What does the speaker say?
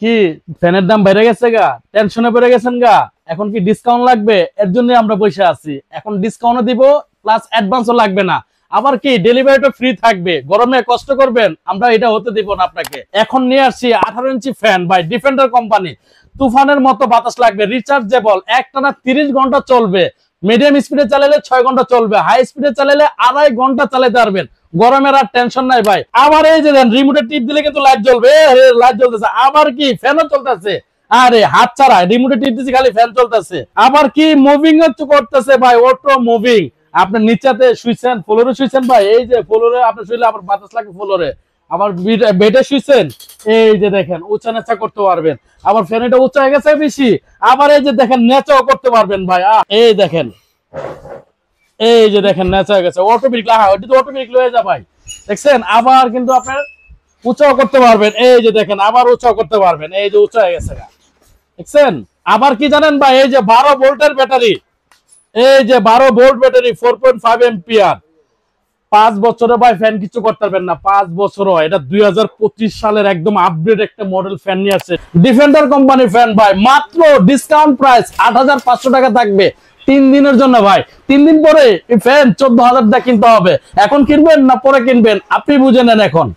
কি ফ্যানের দাম বেড়ে গেছে গা, টেনশনে পড়ে গেছেন গা, এখন কি ডিসকাউন্ট লাগবে? এর জন্য আমরা বসে আছি। এখন ডিসকাউন্টও দিব, প্লাস অ্যাডভান্সও লাগবে না। আবার কি ডেলিভারিটা ফ্রি থাকবে। গরমে কষ্ট করবেন, আমরা এটা হতে দিব না আপনাকে। এখন নিয়ে আসছি 18 ইঞ্চি ফ্যান ভাই, ডিফেন্ডার কোম্পানি। তুফানের মতো বাতাস লাগবে, রিচার্জেবল, একটানা 30 ঘন্টা চলবে। মিডিয়াম স্পিডে চালালে 6 ঘন্টা চলবে, হাই স্পিডে চালালে 2.5 ঘন্টা চালাতে পারবেন। গরমের আর টেনশন নাই ভাই। আবার এই যে দেন রিমোটের টিপ দিলে কিন্তু লাইট জ্বলবে, লাইট জ্বলতেছে। আবার কি ফ্যানও চলতেছে, আরে হাত ছাড়া রিমোটে টিপ দিছি খালি ফ্যান চলতেছে। আবার কি মুভিং করতেছে ভাই, অটো মুভিং। আপনি নিচেতে শুইছেন, ফ্লোরে শুইছেন ভাই, এই যে ফ্লোরে আপনি শুইলে আবার বাতাস লাগে ফ্লোরে। আবার বেডে শুইছেন, এই যে দেখেন উঁচা নেচা করতে পারবেন। আবার ফ্যান এটা উঁচা হয়ে গেছে বেশি, আবার এই যে দেখেন নেচাও করতে পারবেন ভাই। এই দেখেন, এই যে দেখেন নেচা হয়ে গেছে অটোমেটিক। হ্যাঁ ওইটা তো অটোমেটিক লয়ে যা ভাই, দেখছেন। আবার কিন্তু আপনার উঁচাও করতে পারবেন, এই যে দেখেন আবার উঁচাও করতে পারবেন, এই যে উঁচা হয়ে গেছে দেখছেন। আবার কি জানেন ভাই, এই যে 12 ভোল্টের ব্যাটারি, এই যে 12 ভোল্ট ব্যাটারি, 4.5 এম্পিয়ার। 5 বছরে ভাই ফ্যান কিছু করতে পারবেন না, 5 বছরও। এটা 2025 সালের একদম আপডেট একটা মডেল ফ্যান নিয়ে আসছে ডিফেন্ডার কোম্পানির ফ্যান ভাই। মাত্র ডিসকাউন্ট প্রাইস 8,500 টাকা থাকবে 3 দিনের জন্য ভাই। 3 দিন পরে এই ফ্যান 14,000 টাকা কিনতে হবে। এখন কিনবেন না পরে কিনবেন, আপনি বুঝে নেন এখন।